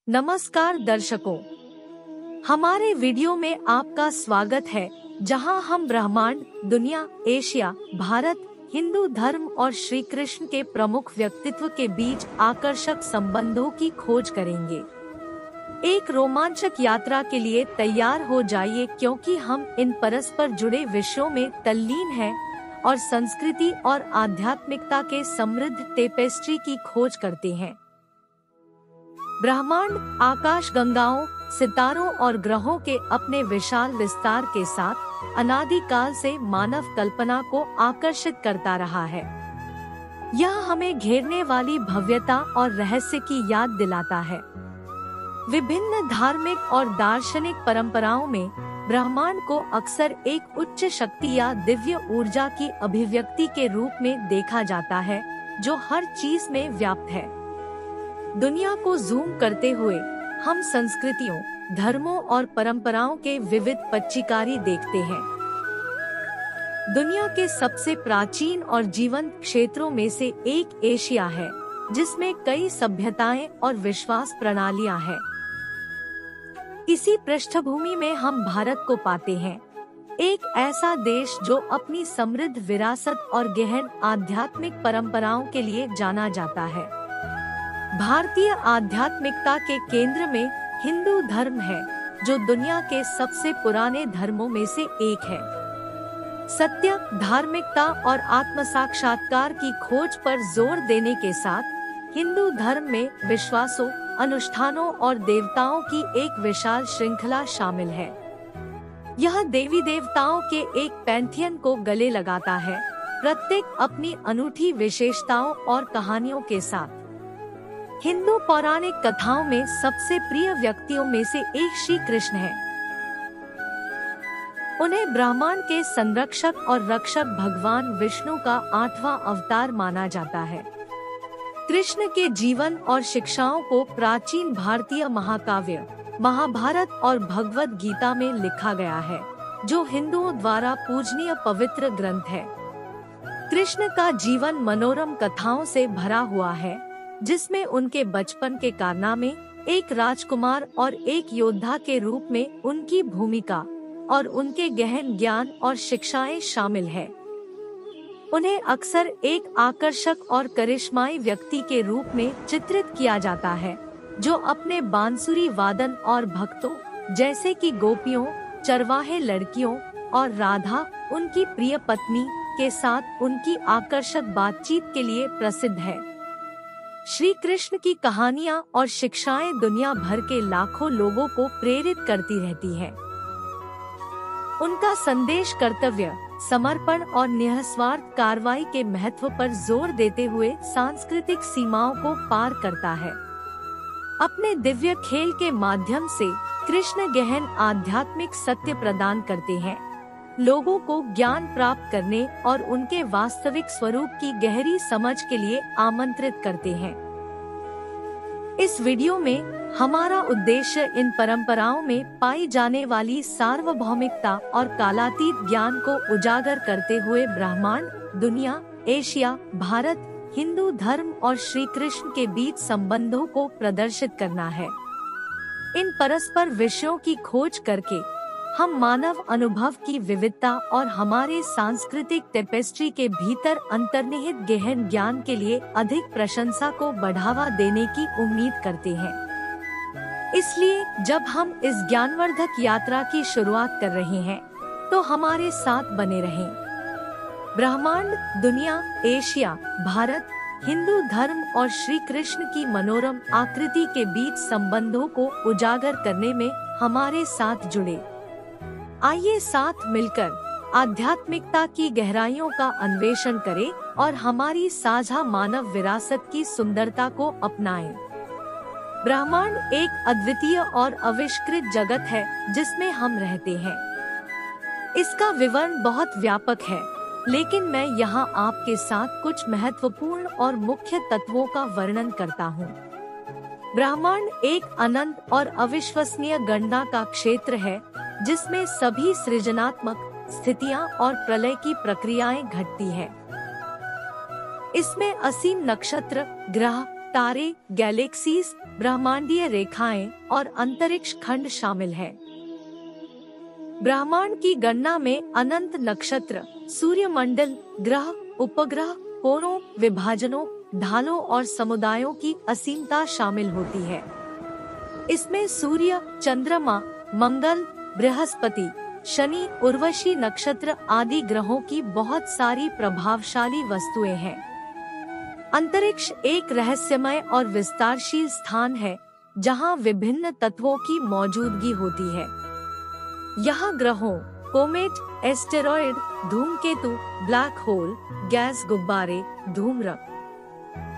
नमस्कार दर्शकों, हमारे वीडियो में आपका स्वागत है, जहां हम ब्रह्मांड, दुनिया, एशिया, भारत, हिंदू धर्म और श्री कृष्ण के प्रमुख व्यक्तित्व के बीच आकर्षक संबंधों की खोज करेंगे। एक रोमांचक यात्रा के लिए तैयार हो जाइए, क्योंकि हम इन परस्पर जुड़े विषयों में तल्लीन हैं और संस्कृति और आध्यात्मिकता के समृद्ध टेपेस्ट्री की खोज करते हैं। ब्रह्मांड आकाश गंगाओं, सितारों और ग्रहों के अपने विशाल विस्तार के साथ अनादि काल से मानव कल्पना को आकर्षित करता रहा है। यह हमें घेरने वाली भव्यता और रहस्य की याद दिलाता है। विभिन्न धार्मिक और दार्शनिक परंपराओं में ब्रह्मांड को अक्सर एक उच्च शक्ति या दिव्य ऊर्जा की अभिव्यक्ति के रूप में देखा जाता है, जो हर चीज में व्याप्त है। दुनिया को जूम करते हुए हम संस्कृतियों, धर्मों और परंपराओं के विविध पच्चीकारी देखते हैं। दुनिया के सबसे प्राचीन और जीवंत क्षेत्रों में से एक एशिया है, जिसमें कई सभ्यताएं और विश्वास प्रणालियां हैं। इसी पृष्ठभूमि में हम भारत को पाते हैं, एक ऐसा देश जो अपनी समृद्ध विरासत और गहन आध्यात्मिक परंपराओं के लिए जाना जाता है। भारतीय आध्यात्मिकता के केंद्र में हिंदू धर्म है, जो दुनिया के सबसे पुराने धर्मों में से एक है। सत्य, धार्मिकता और आत्म साक्षात्कार की खोज पर जोर देने के साथ हिंदू धर्म में विश्वासों, अनुष्ठानों और देवताओं की एक विशाल श्रृंखला शामिल है। यह देवी देवताओं के एक पैंथियन को गले लगाता है, प्रत्येक अपनी अनूठी विशेषताओं और कहानियों के साथ। हिंदू पौराणिक कथाओं में सबसे प्रिय व्यक्तियों में से एक श्री कृष्ण है। उन्हें ब्रह्मांड के संरक्षक और रक्षक भगवान विष्णु का 8वां अवतार माना जाता है। कृष्ण के जीवन और शिक्षाओं को प्राचीन भारतीय महाकाव्य, महाभारत और भगवद गीता में लिखा गया है, जो हिंदुओं द्वारा पूजनीय पवित्र ग्रंथ है। कृष्ण का जीवन मनोरम कथाओं से भरा हुआ है, जिसमें उनके बचपन के कारनामे, एक राजकुमार और एक योद्धा के रूप में उनकी भूमिका और उनके गहन ज्ञान और शिक्षाएं शामिल है। उन्हें अक्सर एक आकर्षक और करिश्माई व्यक्ति के रूप में चित्रित किया जाता है, जो अपने बांसुरी वादन और भक्तों, जैसे कि गोपियों, चरवाहे लड़कियों और राधा, उनकी प्रिय पत्नी, के साथ उनकी आकर्षक बातचीत के लिए प्रसिद्ध है। श्री कृष्ण की कहानियाँ और शिक्षाएं दुनिया भर के लाखों लोगों को प्रेरित करती रहती है। उनका संदेश कर्तव्य, समर्पण और निःस्वार्थ कार्रवाई के महत्व पर जोर देते हुए सांस्कृतिक सीमाओं को पार करता है। अपने दिव्य खेल के माध्यम से कृष्ण गहन आध्यात्मिक सत्य प्रदान करते हैं, लोगों को ज्ञान प्राप्त करने और उनके वास्तविक स्वरूप की गहरी समझ के लिए आमंत्रित करते हैं। इस वीडियो में हमारा उद्देश्य इन परंपराओं में पाई जाने वाली सार्वभौमिकता और कालातीत ज्ञान को उजागर करते हुए ब्रह्मांड, दुनिया, एशिया, भारत, हिंदू धर्म और श्री कृष्ण के बीच संबंधों को प्रदर्शित करना है। इन परस्पर विषयों की खोज करके हम मानव अनुभव की विविधता और हमारे सांस्कृतिक टेपेस्ट्री के भीतर अंतर्निहित गहन ज्ञान के लिए अधिक प्रशंसा को बढ़ावा देने की उम्मीद करते हैं। इसलिए जब हम इस ज्ञानवर्धक यात्रा की शुरुआत कर रहे हैं, तो हमारे साथ बने रहें। ब्रह्मांड, दुनिया, एशिया, भारत, हिंदू धर्म और श्री कृष्ण की मनोरम आकृति के बीच संबंधों को उजागर करने में हमारे साथ जुड़े। आइए साथ मिलकर आध्यात्मिकता की गहराइयों का अन्वेषण करें और हमारी साझा मानव विरासत की सुंदरता को अपनाएं। ब्रह्मांड एक अद्वितीय और आविष्कृत जगत है, जिसमें हम रहते हैं। इसका विवरण बहुत व्यापक है, लेकिन मैं यहाँ आपके साथ कुछ महत्वपूर्ण और मुख्य तत्वों का वर्णन करता हूँ। ब्रह्मांड एक अनंत और अविश्वसनीय गणना का क्षेत्र है, जिसमें सभी सृजनात्मक स्थितियां और प्रलय की प्रक्रियाएं घटती है। इसमें असीम नक्षत्र, ग्रह, तारे, गैलेक्सीज, ब्रह्मांडीय रेखाएं और अंतरिक्ष खंड शामिल है। ब्रह्मांड की गणना में अनंत नक्षत्र, सूर्यमंडल, ग्रह, उपग्रह, कोणों, विभाजनों, ढालों और समुदायों की असीमता शामिल होती है। इसमें सूर्य, चंद्रमा, मंगल, बृहस्पति, शनि, उर्वशी नक्षत्र आदि ग्रहों की बहुत सारी प्रभावशाली वस्तुएं हैं। अंतरिक्ष एक रहस्यमय और विस्तारशील स्थान है जहां विभिन्न तत्वों की मौजूदगी होती है। यहाँ ग्रहों, कोमेट, एस्टेरॉयड, धूमकेतु, ब्लैक होल, गैस गुब्बारे, धूम्रक,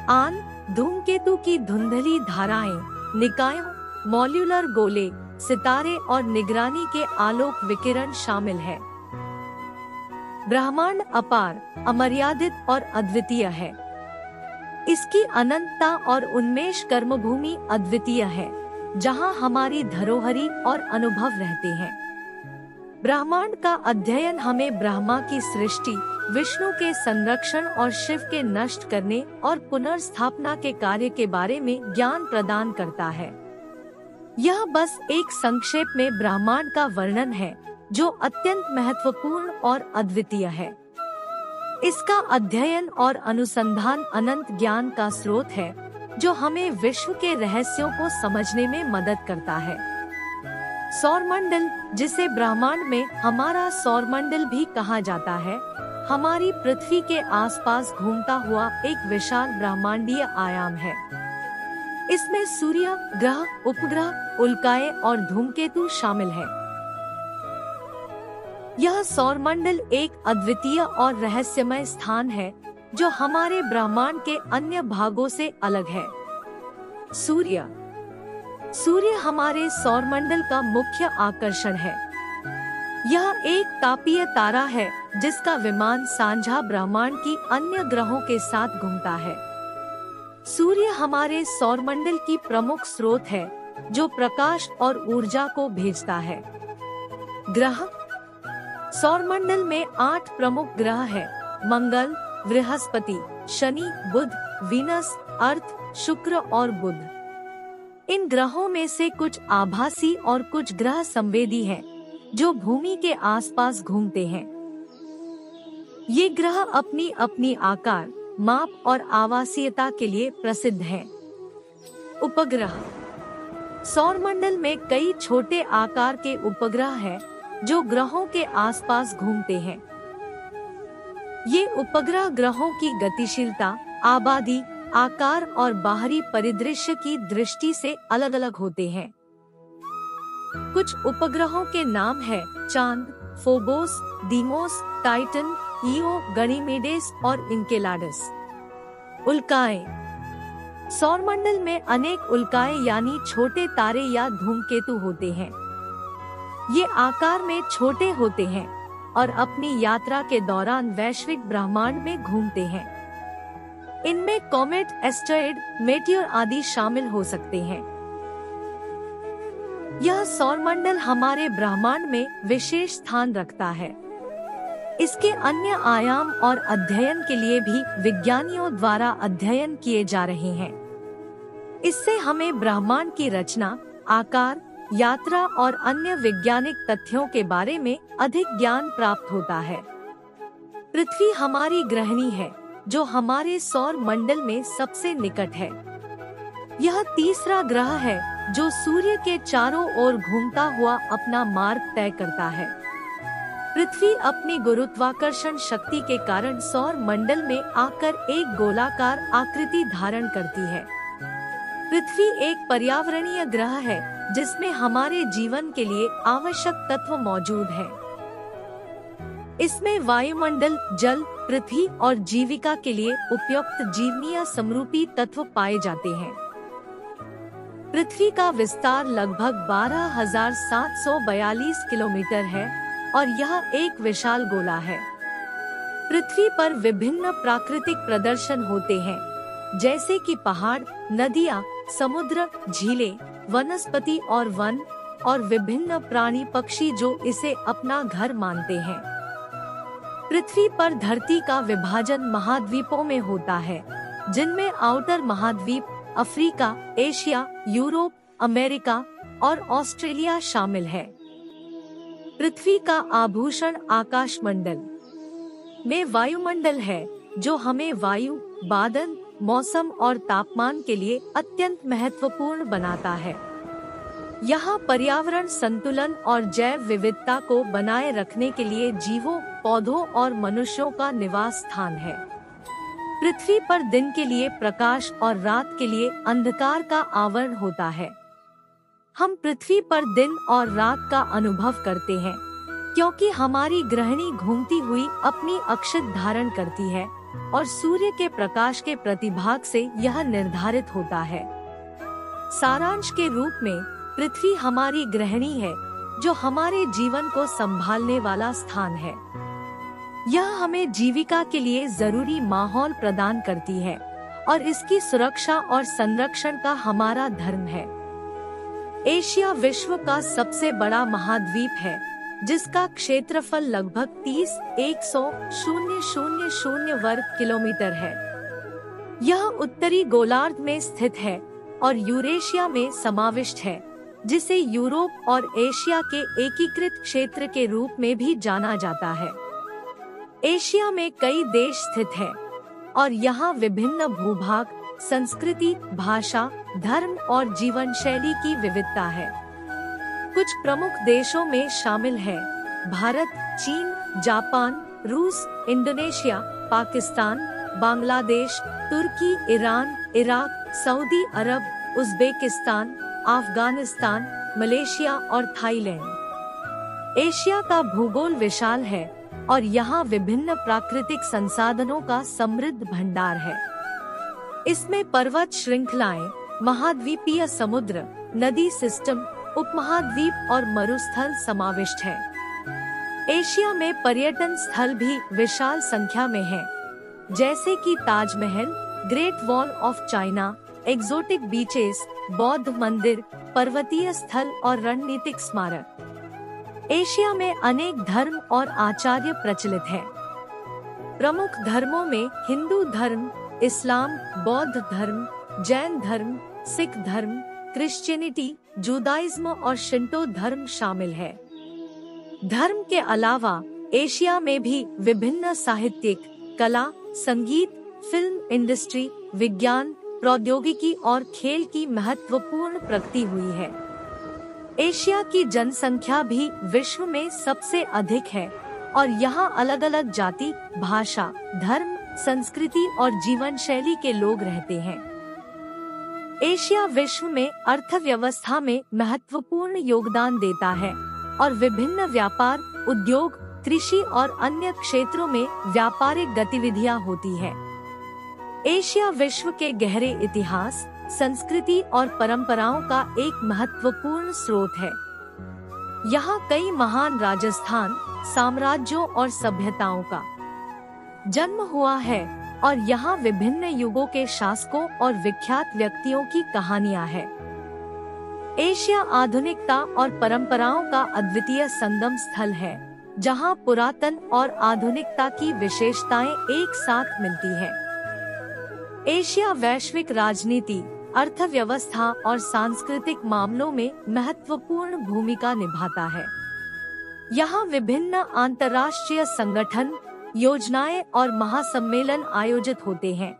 आन, धूमकेतु की धुंधली धाराएं, निकायों, मॉल्यूलर गोले, सितारे और निगरानी के आलोक विकिरण शामिल है। ब्रह्मांड अपार, अमर्यादित और अद्वितीय है। इसकी अनंतता और उन्मेष कर्मभूमि अद्वितीय है, जहां हमारी धरोहरी और अनुभव रहते हैं। ब्रह्मांड का अध्ययन हमें ब्रह्मा की सृष्टि, विष्णु के संरक्षण और शिव के नष्ट करने और पुनर्स्थापना के कार्य के बारे में ज्ञान प्रदान करता है। यह बस एक संक्षेप में ब्रह्मांड का वर्णन है जो अत्यंत महत्वपूर्ण और अद्वितीय है। इसका अध्ययन और अनुसंधान अनंत ज्ञान का स्रोत है जो हमें विश्व के रहस्यों को समझने में मदद करता है। सौरमंडल, जिसे ब्रह्मांड में हमारा सौरमंडल भी कहा जाता है, हमारी पृथ्वी के आसपास घूमता हुआ एक विशाल ब्रह्मांडीय आयाम है। इसमें सूर्य, ग्रह, उपग्रह, उल्काएं और धूमकेतु शामिल है। यह सौरमंडल एक अद्वितीय और रहस्यमय स्थान है जो हमारे ब्रह्मांड के अन्य भागों से अलग है। सूर्य हमारे सौरमंडल का मुख्य आकर्षण है। यह एक तापीय तारा है जिसका विमान साझा ब्रह्मांड की अन्य ग्रहों के साथ घूमता है। सूर्य हमारे सौरमंडल की प्रमुख स्रोत है जो प्रकाश और ऊर्जा को भेजता है। ग्रह, सौरमंडल में 8 प्रमुख ग्रह हैं: मंगल, बृहस्पति, शनि, बुध, वीनस, अर्थ, शुक्र और बुध। इन ग्रहों में से कुछ आभासी और कुछ ग्रह संवेदी हैं, जो भूमि के आसपास घूमते हैं। ये ग्रह अपनी अपनी आकार, माप और आवासीयता के लिए प्रसिद्ध हैं। उपग्रह, सौरमंडल में कई छोटे आकार के उपग्रह हैं जो ग्रहों के आसपास घूमते हैं। ये उपग्रह ग्रहों की गतिशीलता, आबादी, आकार और बाहरी परिदृश्य की दृष्टि से अलग अलग होते हैं। कुछ उपग्रहों के नाम हैं चांद, फोबोस, दीमोस, टाइटन, ईओ, गनीमेडेस और इनकेलाडस। उल्काएं, सौरमंडल में अनेक उल्काएं यानी छोटे तारे या धूमकेतु होते हैं। ये आकार में छोटे होते हैं और अपनी यात्रा के दौरान वैश्विक ब्रह्मांड में घूमते हैं। इनमें कॉमेट, एस्टेरॉयड, मेटियोर आदि शामिल हो सकते हैं। यह सौरमंडल हमारे ब्रह्मांड में विशेष स्थान रखता है। इसके अन्य आयाम और अध्ययन के लिए भी विज्ञानियों द्वारा अध्ययन किए जा रहे हैं। इससे हमें ब्रह्मांड की रचना, आकार, यात्रा और अन्य वैज्ञानिक तथ्यों के बारे में अधिक ज्ञान प्राप्त होता है। पृथ्वी हमारी गृहिणी है जो हमारे सौर मंडल में सबसे निकट है। यह तीसरा ग्रह है जो सूर्य के चारों ओर घूमता हुआ अपना मार्ग तय करता है। पृथ्वी अपनी गुरुत्वाकर्षण शक्ति के कारण सौर मंडल में आकर एक गोलाकार आकृति धारण करती है। पृथ्वी एक पर्यावरणीय ग्रह है जिसमें हमारे जीवन के लिए आवश्यक तत्व मौजूद हैं। इसमें वायुमंडल, जल, पृथ्वी और जीविका के लिए उपयुक्त जीवनीय समरूपी तत्व पाए जाते हैं। पृथ्वी का विस्तार लगभग 12,742 किलोमीटर है और यह एक विशाल गोला है। पृथ्वी पर विभिन्न प्राकृतिक प्रदर्शन होते हैं, जैसे कि पहाड़, नदियाँ, समुद्र, झीलें, वनस्पति और वन, और विभिन्न प्राणी पक्षी जो इसे अपना घर मानते हैं। पृथ्वी पर धरती का विभाजन महाद्वीपों में होता है, जिनमें आउटर महाद्वीप, अफ्रीका, एशिया, यूरोप, अमेरिका और ऑस्ट्रेलिया शामिल है। पृथ्वी का आभूषण आकाशमंडल में वायुमंडल है, जो हमें वायु, बादल, मौसम और तापमान के लिए अत्यंत महत्वपूर्ण बनाता है। यहाँ पर्यावरण संतुलन और जैव विविधता को बनाए रखने के लिए जीवों, पौधों और मनुष्यों का निवास स्थान है। पृथ्वी पर दिन के लिए प्रकाश और रात के लिए अंधकार का आवरण होता है। हम पृथ्वी पर दिन और रात का अनुभव करते हैं, क्योंकि हमारी गृहिणी घूमती हुई अपनी अक्षित धारण करती है और सूर्य के प्रकाश के प्रतिभाग से यह निर्धारित होता है। सारांश के रूप में पृथ्वी हमारी गृहिणी है, जो हमारे जीवन को संभालने वाला स्थान है। यह हमें जीविका के लिए जरूरी माहौल प्रदान करती है और इसकी सुरक्षा और संरक्षण का हमारा धर्म है। एशिया विश्व का सबसे बड़ा महाद्वीप है, जिसका क्षेत्रफल लगभग 30,100,000 वर्ग किलोमीटर है। यह उत्तरी गोलार्ध में स्थित है और यूरेशिया में समाविष्ट है, जिसे यूरोप और एशिया के एकीकृत क्षेत्र के रूप में भी जाना जाता है। एशिया में कई देश स्थित हैं और यहाँ विभिन्न भूभाग, संस्कृति, भाषा, धर्म और जीवन शैली की विविधता है। कुछ प्रमुख देशों में शामिल है भारत, चीन, जापान, रूस, इंडोनेशिया, पाकिस्तान, बांग्लादेश, तुर्की, ईरान, इराक, सऊदी अरब, उज्बेकिस्तान, अफगानिस्तान, मलेशिया और थाईलैंड। एशिया का भूगोल विशाल है और यहाँ विभिन्न प्राकृतिक संसाधनों का समृद्ध भंडार है। इसमें पर्वत श्रृंखलाएं, महाद्वीपीय समुद्र, नदी सिस्टम, उपमहाद्वीप और मरुस्थल समाविष्ट है। एशिया में पर्यटन स्थल भी विशाल संख्या में हैं, जैसे कि Taj Mahal, great wall of China, exotic beaches, बौद्ध मंदिर, पर्वतीय स्थल और रणनीतिक स्मारक। एशिया में अनेक धर्म और आचार्य प्रचलित हैं। प्रमुख धर्मों में हिंदू धर्म, इस्लाम, बौद्ध धर्म, जैन धर्म, सिख धर्म, क्रिश्चियनिटी, जुदाइज्म और शिंटो धर्म शामिल है। धर्म के अलावा एशिया में भी विभिन्न साहित्यिक, कला, संगीत, फिल्म इंडस्ट्री, विज्ञान, प्रौद्योगिकी और खेल की महत्वपूर्ण प्रगति हुई है। एशिया की जनसंख्या भी विश्व में सबसे अधिक है और यहाँ अलग अलग जाति, भाषा, धर्म, संस्कृति और जीवन शैली के लोग रहते हैं। एशिया विश्व में अर्थव्यवस्था में महत्वपूर्ण योगदान देता है और विभिन्न व्यापार, उद्योग, कृषि और अन्य क्षेत्रों में व्यापारिक गतिविधियां होती है। एशिया विश्व के गहरे इतिहास, संस्कृति और परंपराओं का एक महत्वपूर्ण स्रोत है। यहाँ कई महान राजस्थान, साम्राज्यों और सभ्यताओं का जन्म हुआ है और यहाँ विभिन्न युगों के शासकों और विख्यात व्यक्तियों की कहानियाँ हैं। एशिया आधुनिकता और परंपराओं का अद्वितीय संगम स्थल है, जहाँ पुरातन और आधुनिकता की विशेषताएं एक साथ मिलती है। एशिया वैश्विक राजनीति, अर्थव्यवस्था और सांस्कृतिक मामलों में महत्वपूर्ण भूमिका निभाता है। यहाँ विभिन्न अंतर्राष्ट्रीय संगठन, योजनाएं और महासम्मेलन आयोजित होते हैं,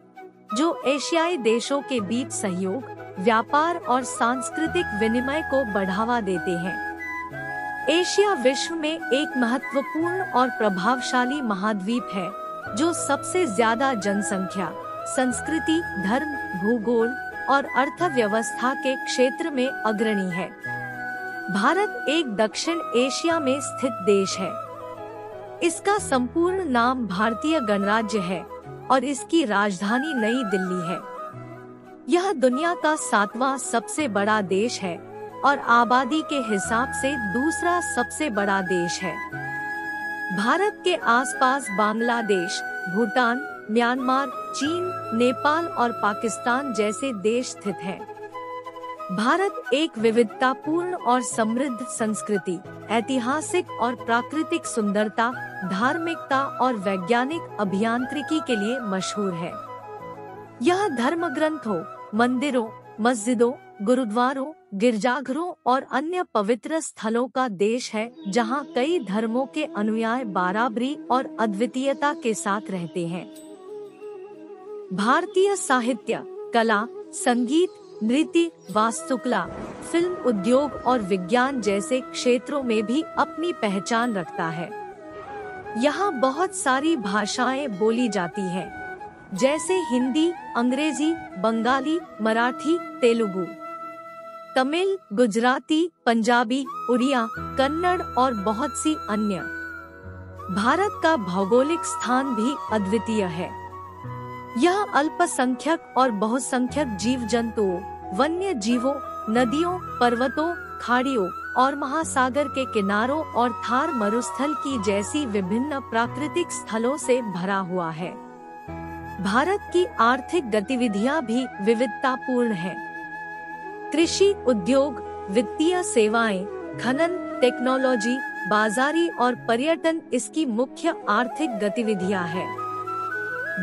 जो एशियाई देशों के बीच सहयोग, व्यापार और सांस्कृतिक विनिमय को बढ़ावा देते हैं। एशिया विश्व में एक महत्वपूर्ण और प्रभावशाली महाद्वीप है, जो सबसे ज्यादा जनसंख्या, संस्कृति, धर्म, भूगोल और अर्थव्यवस्था के क्षेत्र में अग्रणी है। भारत एक दक्षिण एशिया में स्थित देश है। इसका संपूर्ण नाम भारतीय गणराज्य है और इसकी राजधानी नई दिल्ली है। यह दुनिया का 7वां सबसे बड़ा देश है और आबादी के हिसाब से दूसरा सबसे बड़ा देश है। भारत के आसपास बांग्लादेश, भूटान, म्यांमार, चीन, नेपाल और पाकिस्तान जैसे देश स्थित हैं। भारत एक विविधतापूर्ण और समृद्ध संस्कृति, ऐतिहासिक और प्राकृतिक सुंदरता, धार्मिकता और वैज्ञानिक अभियांत्रिकी के लिए मशहूर है। यह धर्म ग्रंथों, मंदिरों, मस्जिदों, गुरुद्वारों, गिरजाघरों और अन्य पवित्र स्थलों का देश है, जहां कई धर्मों के अनुयायी बराबरी और अद्वितीयता के साथ रहते हैं। भारतीय साहित्य, कला, संगीत, नृत्य, वास्तुकला, फिल्म उद्योग और विज्ञान जैसे क्षेत्रों में भी अपनी पहचान रखता है। यहाँ बहुत सारी भाषाएं बोली जाती हैं, जैसे हिंदी, अंग्रेजी, बंगाली, मराठी, तेलुगु, तमिल, गुजराती, पंजाबी, उड़िया, कन्नड़ और बहुत सी अन्य। भारत का भौगोलिक स्थान भी अद्वितीय है। यह अल्पसंख्यक और बहुसंख्यक जीव जंतुओं, वन्य जीवों, नदियों, पर्वतों, खाड़ियों और महासागर के किनारों और थार मरुस्थल की जैसी विभिन्न प्राकृतिक स्थलों से भरा हुआ है। भारत की आर्थिक गतिविधियां भी विविधतापूर्ण हैं। कृषि, उद्योग, वित्तीय सेवाएं, खनन, टेक्नोलॉजी, बाजारी और पर्यटन इसकी मुख्य आर्थिक गतिविधियां हैं।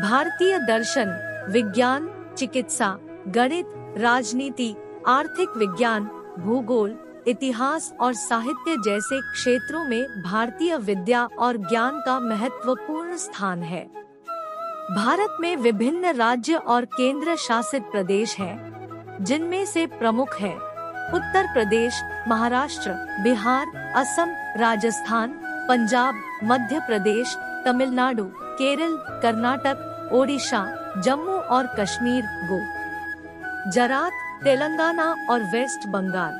भारतीय दर्शन, विज्ञान, चिकित्सा, गणित, राजनीति, आर्थिक विज्ञान, भूगोल, इतिहास और साहित्य जैसे क्षेत्रों में भारतीय विद्या और ज्ञान का महत्वपूर्ण स्थान है। भारत में विभिन्न राज्य और केंद्र शासित प्रदेश हैं, जिनमें से प्रमुख हैं उत्तर प्रदेश, महाराष्ट्र, बिहार, असम, राजस्थान, पंजाब, मध्य प्रदेश, तमिलनाडु, केरल, कर्नाटक, ओडिशा, जम्मू और कश्मीर, गुजरात, तेलंगाना और वेस्ट बंगाल।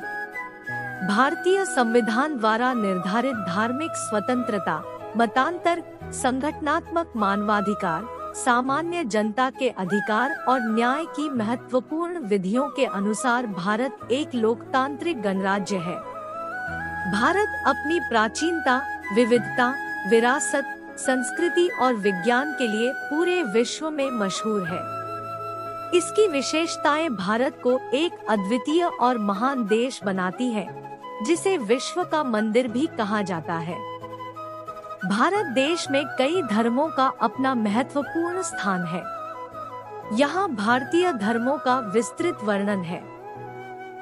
भारतीय संविधान द्वारा निर्धारित धार्मिक स्वतंत्रता, मतांतर, संगठनात्मक मानवाधिकार, सामान्य जनता के अधिकार और न्याय की महत्वपूर्ण विधियों के अनुसार भारत एक लोकतांत्रिक गणराज्य है। भारत अपनी प्राचीनता, विविधता, विरासत, संस्कृति और विज्ञान के लिए पूरे विश्व में मशहूर है। इसकी विशेषताएं भारत को एक अद्वितीय और महान देश बनाती है, जिसे विश्व का मंदिर भी कहा जाता है। भारत देश में कई धर्मों का अपना महत्वपूर्ण स्थान है। यहाँ भारतीय धर्मों का विस्तृत वर्णन है।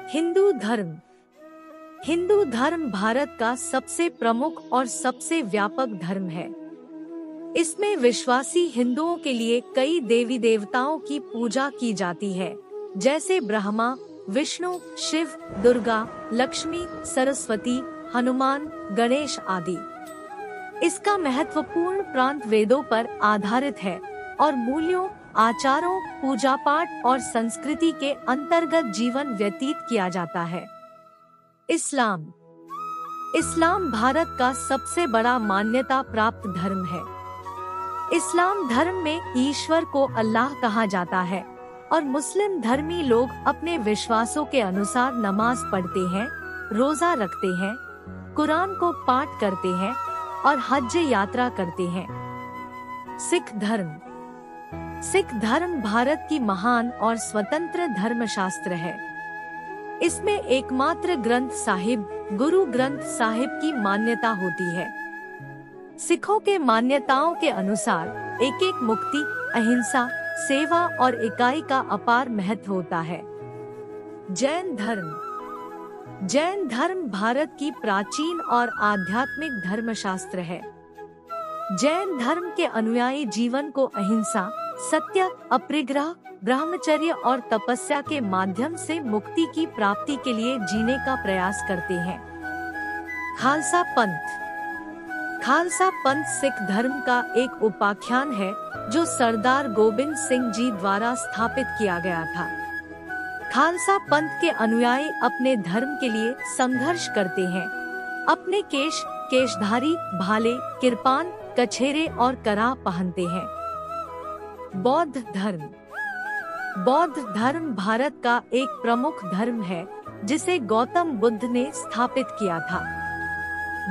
हिंदू धर्म। हिंदू धर्म भारत का सबसे प्रमुख और सबसे व्यापक धर्म है। इसमें विश्वासी हिंदुओं के लिए कई देवी देवताओं की पूजा की जाती है, जैसे ब्रह्मा, विष्णु, शिव, दुर्गा, लक्ष्मी, सरस्वती, हनुमान, गणेश आदि। इसका महत्वपूर्ण प्रांत वेदों पर आधारित है और मूल्यों, आचारों, पूजा पाठ और संस्कृति के अंतर्गत जीवन व्यतीत किया जाता है। इस्लाम। इस्लाम भारत का सबसे बड़ा मान्यता प्राप्त धर्म है। इस्लाम धर्म में ईश्वर को अल्लाह कहा जाता है और मुस्लिम धर्मी लोग अपने विश्वासों के अनुसार नमाज पढ़ते हैं, रोजा रखते हैं, कुरान को पाठ करते हैं और हज यात्रा करते हैं। सिख धर्म। सिख धर्म भारत की महान और स्वतंत्र धर्मशास्त्र है। इसमें एकमात्र ग्रंथ साहिब, गुरु ग्रंथ साहिब की मान्यता होती है। सिखों के मान्यताओं के अनुसार एक एक मुक्ति, अहिंसा, सेवा और इकाई का अपार महत्व होता है। जैन धर्म। जैन धर्म भारत की प्राचीन और आध्यात्मिक धर्मशास्त्र है। जैन धर्म के अनुयायी जीवन को अहिंसा, सत्य, अपरिग्रह, ब्रह्मचर्य और तपस्या के माध्यम से मुक्ति की प्राप्ति के लिए जीने का प्रयास करते हैं। खालसा पंथ। खालसा पंथ सिख धर्म का एक उपाख्यान है जो सरदार गोबिंद सिंह जी द्वारा स्थापित किया गया था। खालसा पंथ के अनुयायी अपने धर्म के लिए संघर्ष करते हैं। अपने केशधारी, भाले, किरपान, कछेरे और कराह पहनते हैं। बौद्ध धर्म। बौद्ध धर्म भारत का एक प्रमुख धर्म है, जिसे गौतम बुद्ध ने स्थापित किया था।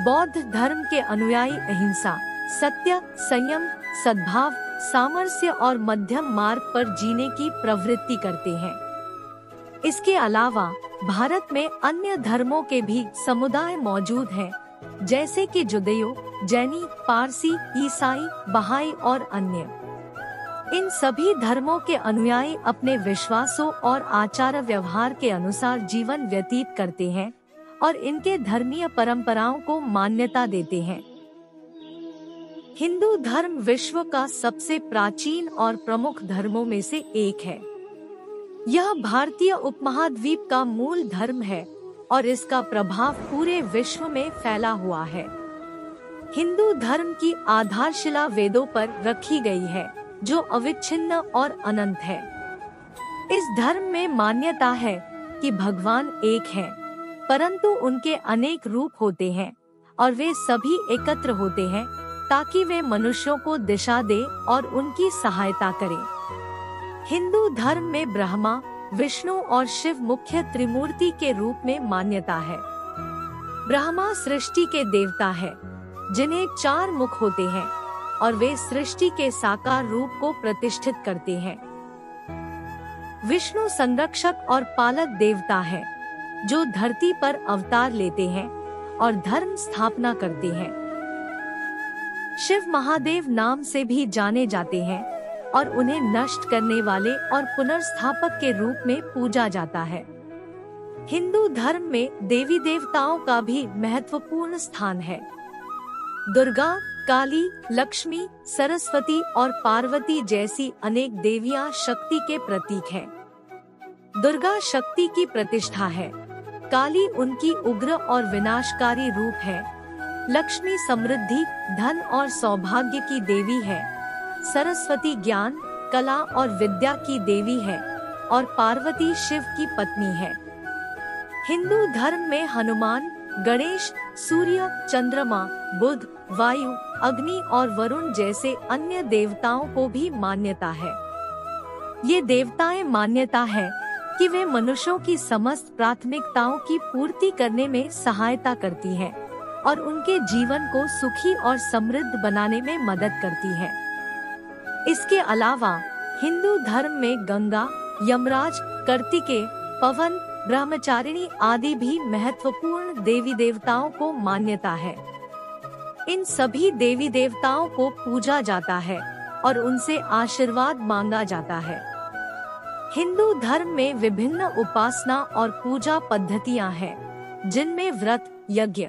बौद्ध धर्म के अनुयायी अहिंसा, सत्य, संयम, सद्भाव, सामरस्य और मध्यम मार्ग पर जीने की प्रवृत्ति करते हैं। इसके अलावा भारत में अन्य धर्मों के भी समुदाय मौजूद हैं, जैसे कि जुदेयो, जैनी, पारसी, ईसाई, बहाई और अन्य। इन सभी धर्मों के अनुयायी अपने विश्वासों और आचार व्यवहार के अनुसार जीवन व्यतीत करते हैं और इनके धर्मीय परंपराओं को मान्यता देते हैं। हिंदू धर्म विश्व का सबसे प्राचीन और प्रमुख धर्मों में से एक है। यह भारतीय उपमहाद्वीप का मूल धर्म है और इसका प्रभाव पूरे विश्व में फैला हुआ है। हिंदू धर्म की आधारशिला वेदों पर रखी गई है, जो अविच्छिन्न और अनंत है। इस धर्म में मान्यता है कि भगवान एक हैं, परंतु उनके अनेक रूप होते हैं और वे सभी एकत्र होते हैं ताकि वे मनुष्यों को दिशा दे और उनकी सहायता करें। हिंदू धर्म में ब्रह्मा, विष्णु और शिव मुख्य त्रिमूर्ति के रूप में मान्यता है। ब्रह्मा सृष्टि के देवता है, जिन्हें 4 मुख होते हैं और वे सृष्टि के साकार रूप को प्रतिष्ठित करते हैं। विष्णु संरक्षक और पालक देवता है, जो धरती पर अवतार लेते हैं और धर्म स्थापना करते हैं। शिव महादेव नाम से भी जाने जाते हैं और उन्हें नष्ट करने वाले और पुनर्स्थापक के रूप में पूजा जाता है। हिंदू धर्म में देवी देवताओं का भी महत्वपूर्ण स्थान है। दुर्गा, काली, लक्ष्मी, सरस्वती और पार्वती जैसी अनेक देवियां शक्ति के प्रतीक हैं। दुर्गा शक्ति की प्रतिष्ठा है, काली उनकी उग्र और विनाशकारी रूप है, लक्ष्मी समृद्धि, धन और सौभाग्य की देवी है, सरस्वती ज्ञान, कला और विद्या की देवी है और पार्वती शिव की पत्नी है। हिंदू धर्म में हनुमान, गणेश, सूर्य, चंद्रमा, बुध, वायु, अग्नि और वरुण जैसे अन्य देवताओं को भी मान्यता है। ये देवताएं मान्यता है कि वे मनुष्यों की समस्त प्राथमिकताओं की पूर्ति करने में सहायता करती हैं और उनके जीवन को सुखी और समृद्ध बनाने में मदद करती है। इसके अलावा हिंदू धर्म में गंगा, यमराज, कार्तिकेय, पवन, ब्रह्मचारिणी आदि भी महत्वपूर्ण देवी देवताओं को मान्यता है। इन सभी देवी देवताओं को पूजा जाता है और उनसे आशीर्वाद मांगा जाता है। हिंदू धर्म में विभिन्न उपासना और पूजा पद्धतियां हैं, जिनमें व्रत, यज्ञ,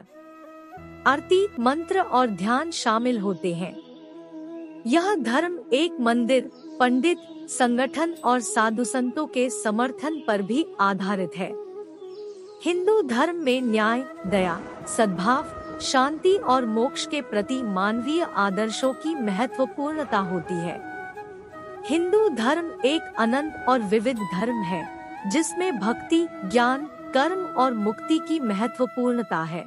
आरती, मंत्र और ध्यान शामिल होते हैं। यह धर्म एक मंदिर, पंडित, संगठन और साधु संतों के समर्थन पर भी आधारित है। हिंदू धर्म में न्याय, दया, सद्भाव, शांति और मोक्ष के प्रति मानवीय आदर्शों की महत्वपूर्णता होती है। हिंदू धर्म एक अनंत और विविध धर्म है, जिसमें भक्ति, ज्ञान, कर्म और मुक्ति की महत्वपूर्णता है।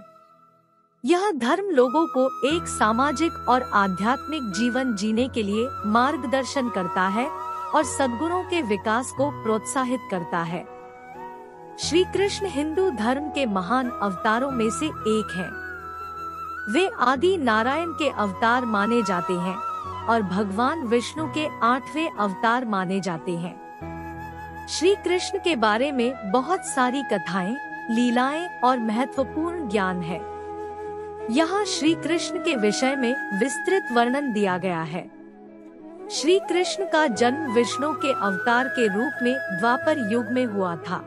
यह धर्म लोगों को एक सामाजिक और आध्यात्मिक जीवन जीने के लिए मार्गदर्शन करता है और सद्गुणों के विकास को प्रोत्साहित करता है। श्री कृष्ण हिंदू धर्म के महान अवतारों में से एक हैं। वे आदि नारायण के अवतार माने जाते हैं और भगवान विष्णु के 8वें अवतार माने जाते हैं। श्री कृष्ण के बारे में बहुत सारी कथाएं, लीलाएं और महत्वपूर्ण ज्ञान है। यहाँ श्री कृष्ण के विषय में विस्तृत वर्णन दिया गया है। श्री कृष्ण का जन्म विष्णु के अवतार के रूप में द्वापर युग में हुआ था।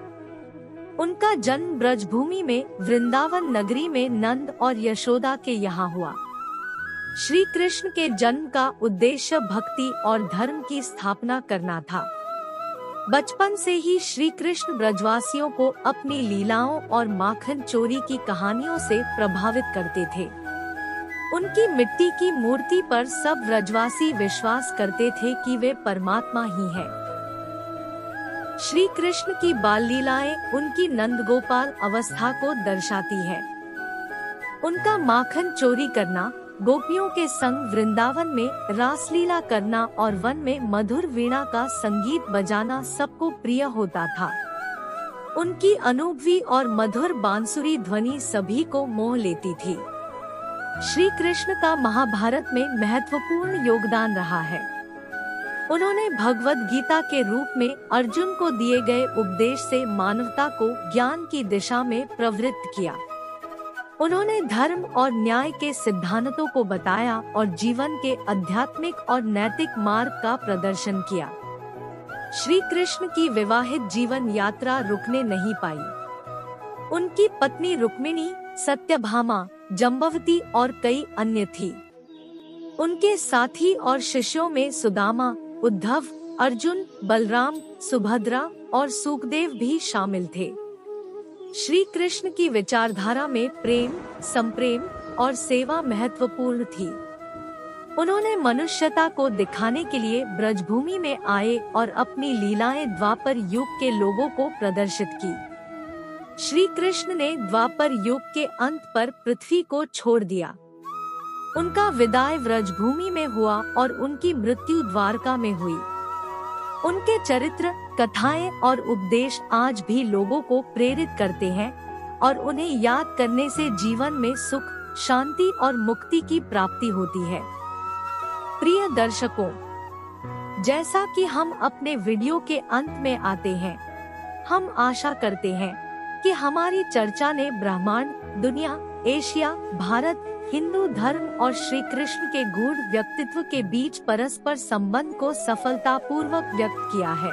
उनका जन्म ब्रजभूमि में वृंदावन नगरी में नंद और यशोदा के यहाँ हुआ। श्री कृष्ण के जन्म का उद्देश्य भक्ति और धर्म की स्थापना करना था। बचपन से ही श्री कृष्ण ब्रजवासियों को अपनी लीलाओं और माखन चोरी की कहानियों से प्रभावित करते थे। उनकी मिट्टी की मूर्ति पर सब ब्रजवासी विश्वास करते थे कि वे परमात्मा ही हैं। श्री कृष्ण की बाल लीलाएं उनकी नंदगोपाल अवस्था को दर्शाती है। उनका माखन चोरी करना, गोपियों के संग वृंदावन में रासलीला करना और वन में मधुर वीणा का संगीत बजाना सबको प्रिय होता था। उनकी अनुभवी और मधुर बांसुरी ध्वनि सभी को मोह लेती थी। श्री कृष्ण का महाभारत में महत्वपूर्ण योगदान रहा है। उन्होंने भगवद गीता के रूप में अर्जुन को दिए गए उपदेश से मानवता को ज्ञान की दिशा में प्रवृत्त किया। उन्होंने धर्म और न्याय के सिद्धांतों को बताया और जीवन के आध्यात्मिक और नैतिक मार्ग का प्रदर्शन किया। श्री कृष्ण की विवाहित जीवन यात्रा रुकने नहीं पाई। उनकी पत्नी रुक्मिणी, सत्यभामा, जम्बवती और कई अन्य थी। उनके साथी और शिष्यों में सुदामा, उद्धव, अर्जुन, बलराम, सुभद्रा और सुखदेव भी शामिल थे। श्री कृष्ण की विचारधारा में प्रेम, संप्रेम और सेवा महत्वपूर्ण थी। उन्होंने मनुष्यता को दिखाने के लिए ब्रजभूमि में आए और अपनी लीलाएं द्वापर युग के लोगों को प्रदर्शित की। श्री कृष्ण ने द्वापर युग के अंत पर पृथ्वी को छोड़ दिया। उनका विदाई ब्रजभूमि में हुआ और उनकी मृत्यु द्वारका में हुई। उनके चरित्र, कथाएं और उपदेश आज भी लोगों को प्रेरित करते हैं और उन्हें याद करने से जीवन में सुख, शांति और मुक्ति की प्राप्ति होती है। प्रिय दर्शकों, जैसा कि हम अपने वीडियो के अंत में आते हैं, हम आशा करते हैं कि हमारी चर्चा ने ब्रह्मांड, दुनिया, एशिया, भारत, हिंदू धर्म और श्री कृष्ण के गूढ़ व्यक्तित्व के बीच परस्पर संबंध को सफलतापूर्वक व्यक्त किया है।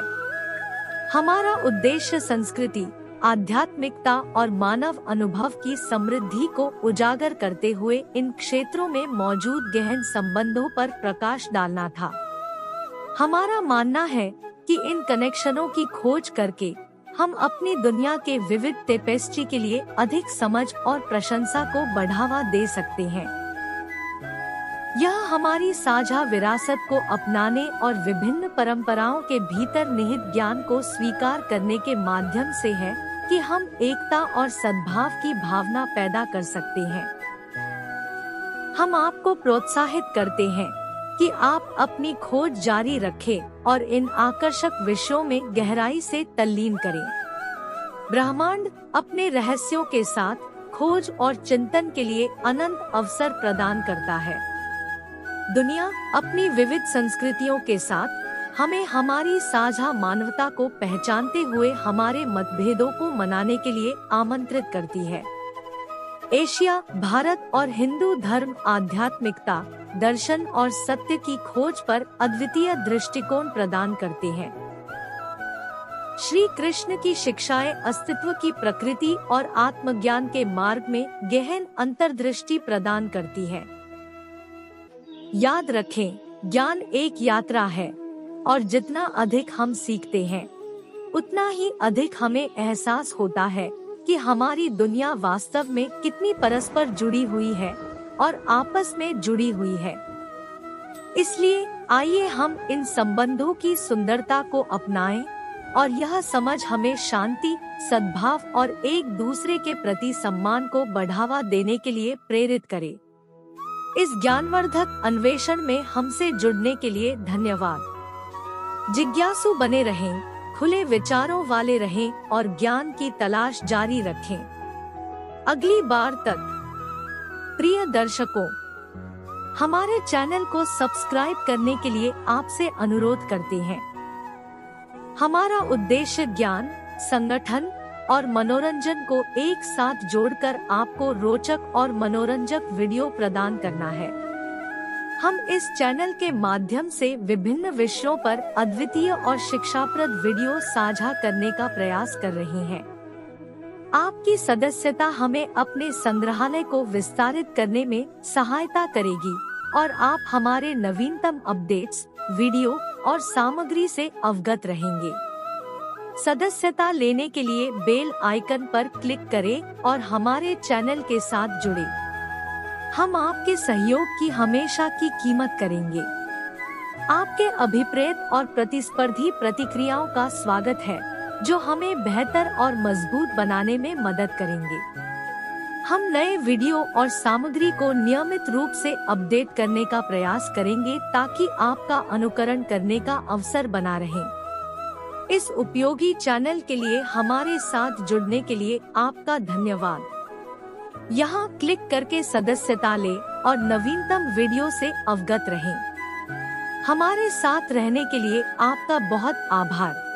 हमारा उद्देश्य संस्कृति, आध्यात्मिकता और मानव अनुभव की समृद्धि को उजागर करते हुए इन क्षेत्रों में मौजूद गहन संबंधों पर प्रकाश डालना था। हमारा मानना है कि इन कनेक्शनों की खोज करके हम अपनी दुनिया के विविध टेपेस्ट्री के लिए अधिक समझ और प्रशंसा को बढ़ावा दे सकते हैं। यह हमारी साझा विरासत को अपनाने और विभिन्न परंपराओं के भीतर निहित ज्ञान को स्वीकार करने के माध्यम से है कि हम एकता और सद्भाव की भावना पैदा कर सकते हैं। हम आपको प्रोत्साहित करते हैं कि आप अपनी खोज जारी रखें और इन आकर्षक विषयों में गहराई से तल्लीन करें। ब्रह्मांड अपने रहस्यों के साथ खोज और चिंतन के लिए अनंत अवसर प्रदान करता है। दुनिया अपनी विविध संस्कृतियों के साथ हमें हमारी साझा मानवता को पहचानते हुए हमारे मतभेदों को मनाने के लिए आमंत्रित करती है। एशिया, भारत और हिंदू धर्म आध्यात्मिकता, दर्शन और सत्य की खोज पर अद्वितीय दृष्टिकोण प्रदान करते हैं। श्री कृष्ण की शिक्षाएं अस्तित्व की प्रकृति और आत्मज्ञान के मार्ग में गहन अंतर्दृष्टि प्रदान करती है। याद रखें, ज्ञान एक यात्रा है और जितना अधिक हम सीखते हैं, उतना ही अधिक हमें एहसास होता है कि हमारी दुनिया वास्तव में कितनी परस्पर जुड़ी हुई है और आपस में जुड़ी हुई है। इसलिए आइए हम इन संबंधों की सुंदरता को अपनाएं और यह समझ हमें शांति, सद्भाव और एक दूसरे के प्रति सम्मान को बढ़ावा देने के लिए प्रेरित करे। इस ज्ञानवर्धक अन्वेषण में हमसे जुड़ने के लिए धन्यवाद। जिज्ञासु बने रहें, खुले विचारों वाले रहें और ज्ञान की तलाश जारी रखें। अगली बार तक प्रिय दर्शकों, हमारे चैनल को सब्सक्राइब करने के लिए आपसे अनुरोध करते हैं। हमारा उद्देश्य ज्ञान, संगठन और मनोरंजन को एक साथ जोड़कर आपको रोचक और मनोरंजक वीडियो प्रदान करना है। हम इस चैनल के माध्यम से विभिन्न विषयों पर अद्वितीय और शिक्षाप्रद वीडियो साझा करने का प्रयास कर रहे हैं। आपकी सदस्यता हमें अपने संग्रहालय को विस्तारित करने में सहायता करेगी और आप हमारे नवीनतम अपडेट्स, वीडियो और सामग्री से अवगत रहेंगे। सदस्यता लेने के लिए बेल आइकन पर क्लिक करें और हमारे चैनल के साथ जुड़ें। हम आपके सहयोग की हमेशा की कीमत करेंगे। आपके अभिप्रेत और प्रतिस्पर्धी प्रतिक्रियाओं का स्वागत है, जो हमें बेहतर और मजबूत बनाने में मदद करेंगे। हम नए वीडियो और सामग्री को नियमित रूप से अपडेट करने का प्रयास करेंगे ताकि आपका अनुकरण करने का अवसर बना रहे। इस उपयोगी चैनल के लिए हमारे साथ जुड़ने के लिए आपका धन्यवाद। यहाँ क्लिक करके सदस्यता लें और नवीनतम वीडियो से अवगत रहें। हमारे साथ रहने के लिए आपका बहुत आभार।